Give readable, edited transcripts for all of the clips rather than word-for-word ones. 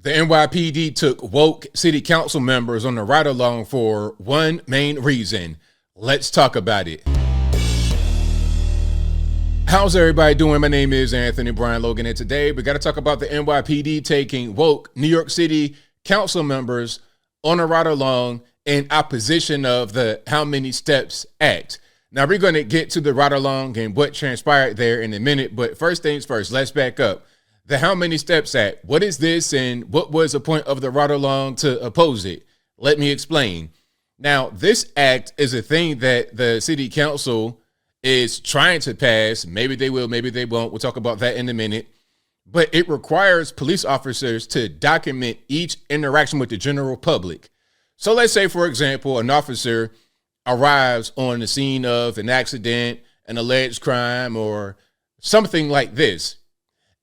The NYPD took woke city council members on a ride-along for one main reason. Let's talk about it. How's everybody doing? My name is Anthony Brian Logan, and today we got to talk about the NYPD taking woke New York City council members on a ride-along in opposition of the How Many Steps Act. Now, we're going to get to the ride-along and what transpired there in a minute, but first things first, let's back up. The How Many Steps Act, what is this and what was the point of the ride-along to oppose it? Let me explain. Now, this act is a thing that the city council is trying to pass. Maybe they will, maybe they won't. We'll talk about that in a minute. But it requires police officers to document each interaction with the general public. So let's say, for example, an officer arrives on the scene of an accident, an alleged crime, or something like this.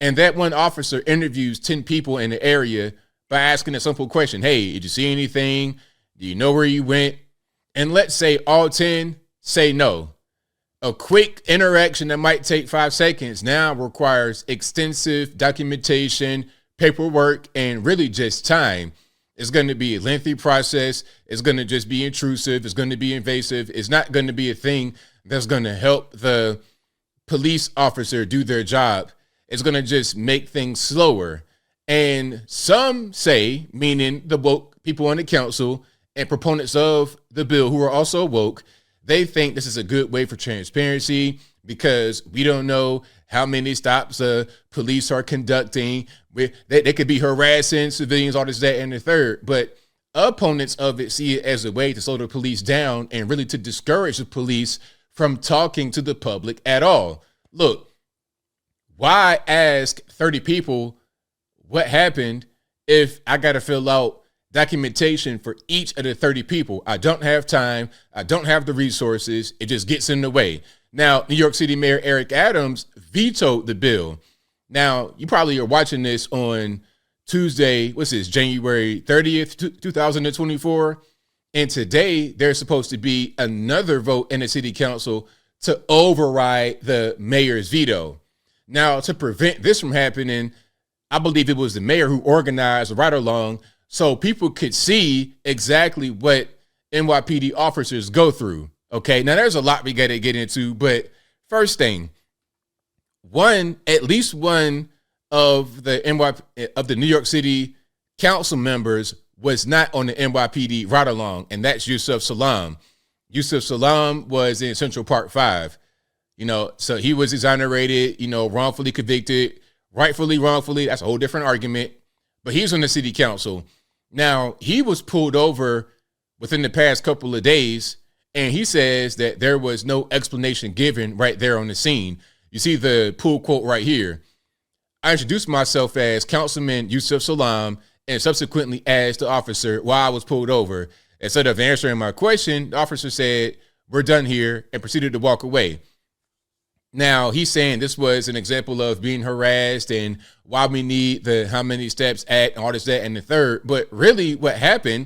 And that one officer interviews 10 people in the area by asking a simple question. Hey, did you see anything? Do you know where you went? And let's say all 10 say no. A quick interaction that might take 5 seconds now requires extensive documentation, paperwork, and really just time. It's going to be a lengthy process. It's going to just be intrusive. It's going to be invasive. It's not going to be a thing that's going to help the police officer do their job. It's going to just make things slower. And some say, meaning the woke people on the council and proponents of the bill who are also woke, they think this is a good way for transparency because we don't know how many stops police are conducting. They could be harassing civilians, all this, that, and the third. But opponents of it see it as a way to slow the police down and really to discourage the police from talking to the public at all. Look, why ask 30 people what happened if I got to fill out documentation for each of the 30 people? I don't have time. I don't have the resources. It just gets in the way. Now, New York City Mayor Eric Adams vetoed the bill. Now, you probably are watching this on Tuesday, what's this, January 30th, 2024. And today, there's supposed to be another vote in the city council to override the mayor's veto. Now, to prevent this from happening, I believe it was the mayor who organized a ride-along so people could see exactly what NYPD officers go through. Okay, now there's a lot we got to get into, but first thing, at least one of the New York City council members was not on the NYPD ride-along, and that's Yousef Salam. Yousef Salam was in Central Park 5. So he was exonerated, wrongfully convicted, rightfully, wrongfully. That's a whole different argument. But he's on the city council. Now, he was pulled over within the past couple of days, and he says that there was no explanation given right there on the scene. You see the pull quote right here. I introduced myself as Councilman Yousef Salam and subsequently asked the officer why I was pulled over. Instead of answering my question, the officer said, "We're done here," and proceeded to walk away. Now, he's saying this was an example of being harassed and why we need the How Many Steps Act and all this, that, and the third. But really what happened,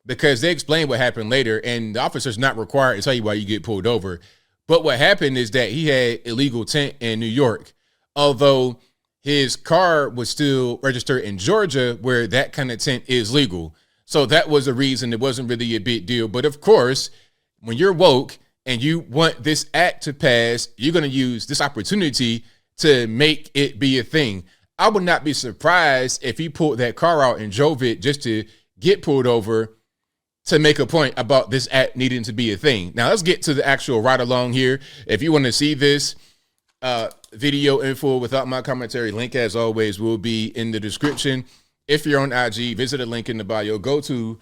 because they explained what happened later, and the officer's not required to tell you why you get pulled over. But what happened is that he had illegal tint in New York, although his car was still registered in Georgia, where that kind of tint is legal. So that was a reason. It wasn't really a big deal. But of course, when you're woke and you want this act to pass, you're going to use this opportunity to make it be a thing. I would not be surprised if he pulled that car out and drove it just to get pulled over to make a point about this act needing to be a thing. Now, let's get to the actual ride along here. If you want to see this video in full without my commentary, link as always will be in the description. If you're on IG, visit the link in the bio. Go to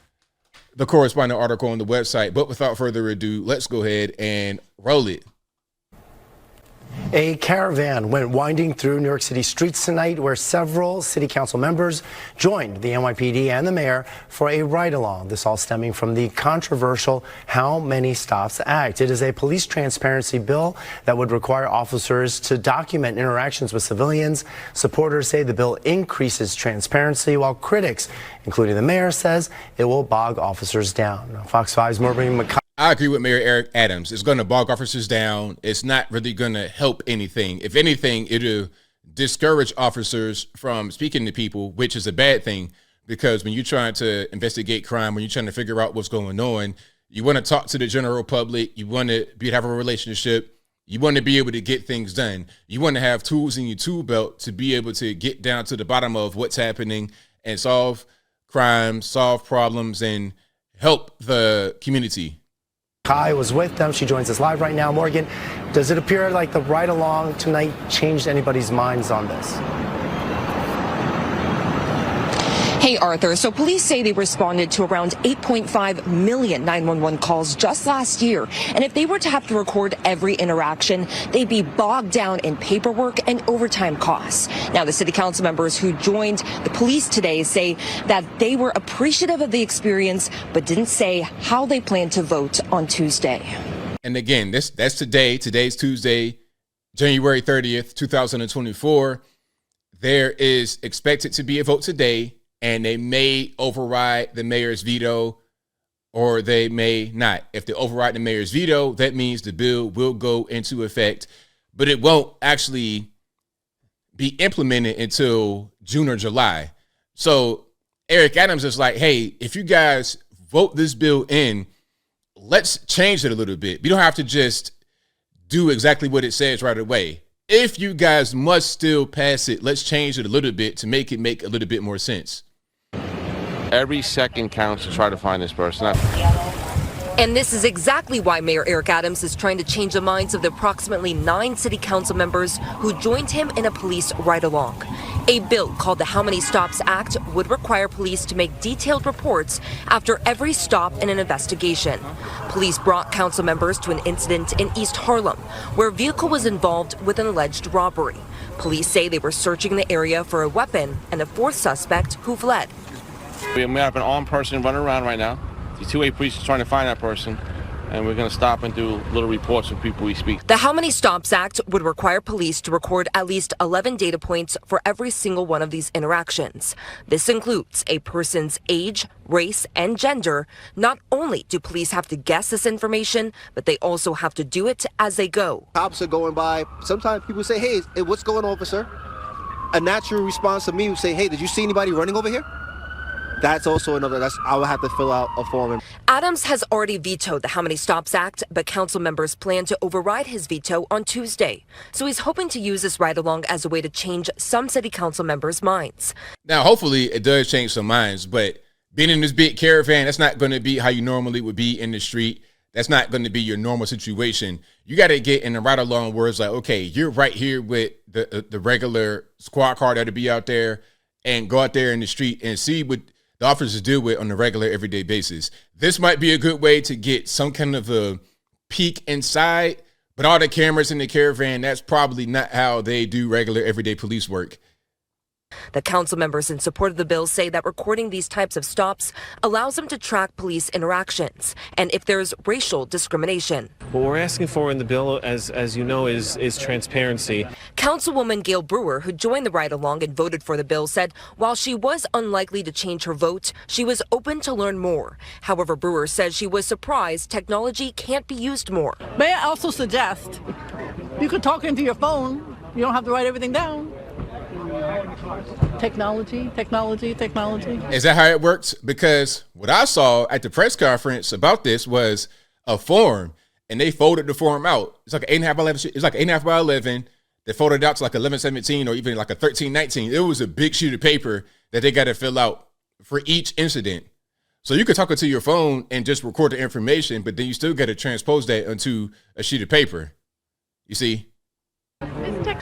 the corresponding article on the website. But without further ado, let's go ahead and roll it. A caravan went winding through New York City streets tonight where several city council members joined the NYPD and the mayor for a ride-along. This all stemming from the controversial How Many Stops Act. It is a police transparency bill that would require officers to document interactions with civilians. Supporters say the bill increases transparency, while critics, including the mayor, says it will bog officers down. Now, Fox 5's Maureen McConnell. I agree with Mayor Eric Adams. It's going to bog officers down. It's not really going to help anything. If anything, it'll discourage officers from speaking to people, which is a bad thing, because when you're trying to investigate crime, when you're trying to figure out what's going on, you want to talk to the general public. You want to have a relationship. You want to be able to get things done. You want to have tools in your tool belt to be able to get down to the bottom of what's happening and solve crimes, solve problems, and help the community. Kai was with them. She joins us live right now. Morgan, does it appear like the ride-along tonight changed anybody's minds on this? Hey, Arthur. So police say they responded to around 8.5 million 911 calls just last year. And if they were to have to record every interaction, they'd be bogged down in paperwork and overtime costs. Now, the city council members who joined the police today say that they were appreciative of the experience, but didn't say how they plan to vote on Tuesday. And again, that's today. Today's Tuesday, January 30th, 2024. There is expected to be a vote today, and they may override the mayor's veto, or they may not. If they override the mayor's veto, that means the bill will go into effect, but it won't actually be implemented until June or July. So Eric Adams is like, hey, if you guys vote this bill in, let's change it a little bit. We don't have to just do exactly what it says right away. If you guys must still pass it, let's change it a little bit to make it make a little bit more sense. Every second counts to try to find this person. And this is exactly why Mayor Eric Adams is trying to change the minds of the approximately 9 city council members who joined him in a police ride-along. A bill called the How Many Stops Act would require police to make detailed reports after every stop in an investigation. Police brought council members to an incident in East Harlem where a vehicle was involved with an alleged robbery. Police say they were searching the area for a weapon and a 4th suspect who fled. We have an armed person running around right now. The 2A police is trying to find that person, and we're going to stop and do little reports with people we speak. The How Many Stops Act would require police to record at least 11 data points for every single one of these interactions. This includes a person's age, race, and gender. Not only do police have to guess this information, but they also have to do it as they go. Cops are going by. Sometimes people say, hey, what's going on, officer? A natural response to me would say, hey, did you see anybody running over here? That's also I will have to fill out a form. Adams has already vetoed the How Many Stops Act, but council members plan to override his veto on Tuesday. So he's hoping to use this ride-along as a way to change some city council members' minds. Now, hopefully it does change some minds, but being in this big caravan, that's not going to be how you normally would be in the street. That's not going to be your normal situation. You got to get in the ride-along where it's like, okay, you're right here with the regular squad car that'll be out there, and go out there in the street and see what the officers deal with on a regular everyday basis. This might be a good way to get some kind of a peek inside, but all the cameras in the caravan, that's probably not how they do regular everyday police work. The council members in support of the bill say that recording these types of stops allows them to track police interactions and if there's racial discrimination. What we're asking for in the bill, as you know, is transparency. Councilwoman Gail Brewer, who joined the ride-along and voted for the bill, said while she was unlikely to change her vote, she was open to learn more. However, Brewer says she was surprised technology can't be used more. May I also suggest you could talk into your phone. You don't have to write everything down. Technology. Is that how it works? Because what I saw at the press conference about this was a form, and they folded the form out. It's like 8.5 by 11. It's like 8.5 by 11. They folded it out to like 11/17 or even like a 13/19. It was a big sheet of paper that they got to fill out for each incident. So you could talk it to your phone and just record the information, but then you still got to transpose that onto a sheet of paper. You see?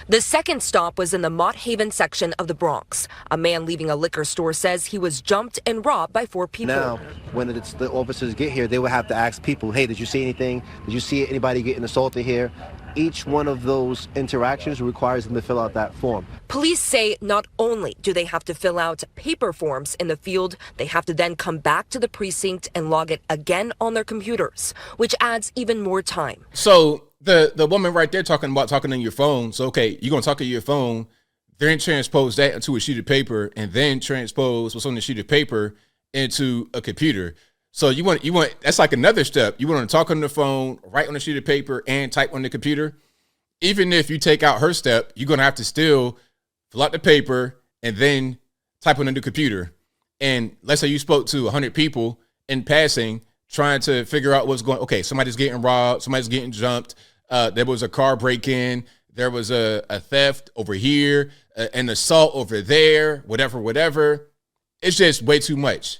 The second stop was in the Mott Haven section of the Bronx. A man leaving a liquor store says he was jumped and robbed by 4 people. Now, when the officers get here, they will have to ask people, hey, did you see anything? Did you see anybody getting assaulted here? Each one of those interactions requires them to fill out that form. Police say not only do they have to fill out paper forms in the field, they have to then come back to the precinct and log it again on their computers, which adds even more time. So the woman right there talking on your phone. So, okay, you're going to talk on your phone, then transpose that into a sheet of paper, and then transpose what's on the sheet of paper into a computer. So you want that's like another step. You want to talk on the phone, write on a sheet of paper, and type on the computer. Even if you take out her step, you're going to have to still fill out the paper and then type on the computer. And let's say you spoke to 100 people in passing, trying to figure out what's going. Okay, somebody's getting robbed, somebody's getting jumped. There was a car break-in. There was a theft over here, an assault over there, whatever. It's just way too much.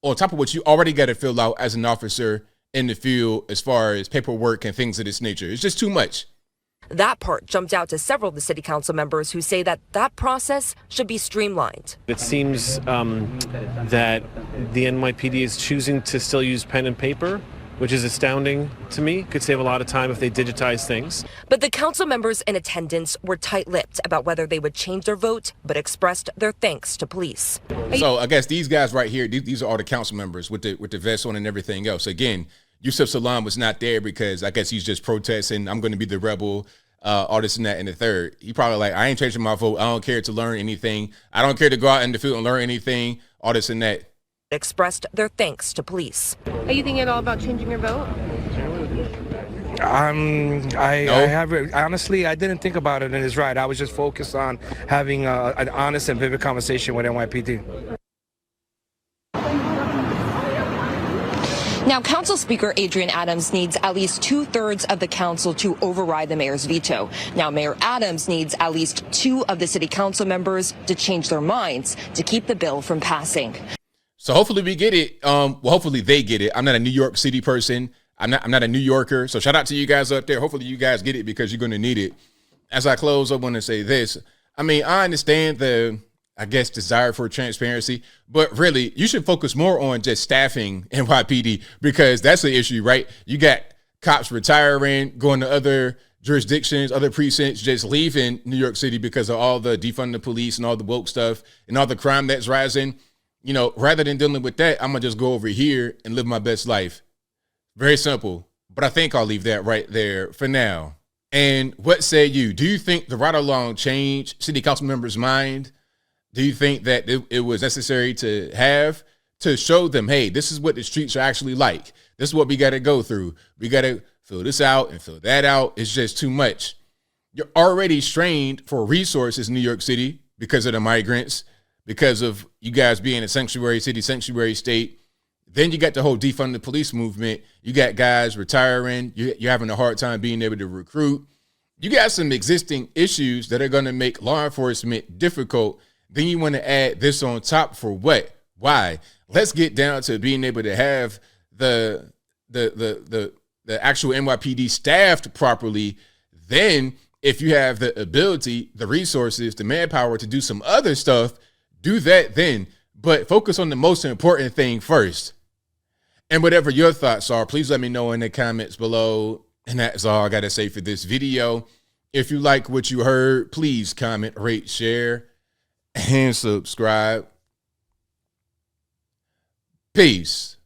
On top of what you already got to fill out as an officer in the field as far as paperwork and things of this nature. It's just too much. That part jumped out to several of the city council members who say that process should be streamlined. It seems that the NYPD is choosing to still use pen and paper, which is astounding to me. Could save a lot of time if they digitize things. But the council members in attendance were tight-lipped about whether they would change their vote, but expressed their thanks to police. So I guess these guys right here, these are all the council members with the vests on and everything else. Again, Yousef Salam was not there because I guess he's just protesting. I'm going to be the rebel, all this and that and the third. He probably like, I ain't changing my vote. I don't care to learn anything. I don't care to go out in the field and learn anything, all this and that. Expressed their thanks to police. Are you thinking at all about changing your vote? Honestly, I didn't think about it, and it's right. I was just focused on having an honest and vivid conversation with NYPD. Now, Council Speaker Adrian Adams needs at least 2/3 of the council to override the mayor's veto. Now, Mayor Adams needs at least 2 of the city council members to change their minds to keep the bill from passing. So hopefully we get it. Well, hopefully they get it. I'm not a New York City person. I'm not a New Yorker. So shout out to you guys up there. Hopefully you guys get it because you're going to need it. As I close, I want to say this. I mean, I understand the, I guess, desire for transparency, but really you should focus more on just staffing NYPD because that's the issue, right? You got cops retiring, going to other jurisdictions, other precincts, just leaving New York City because of all the defund the police and all the woke stuff and all the crime that's rising. You know, rather than dealing with that, I'm going to just go over here and live my best life. Very simple. But I think I'll leave that right there for now. And what say you? Do you think the ride-along changed city council members' mind? Do you think that it was necessary to have to show them, hey, this is what the streets are actually like. This is what we got to go through. We got to fill this out and fill that out. It's just too much. You're already strained for resources in New York City because of the migrants, because of you guys being a sanctuary city, sanctuary state. Then you got the whole defund the police movement. You got guys retiring. You're having a hard time being able to recruit. You got some existing issues that are going to make law enforcement difficult. Then you want to add this on top for what? Why? Let's get down to being able to have the actual NYPD staffed properly. Then if you have the ability, the resources, the manpower to do some other stuff, do that then. But focus on the most important thing first. And whatever your thoughts are, please let me know in the comments below. And that's all I got to say for this video. If you like what you heard, please comment, rate, share, and subscribe. Peace.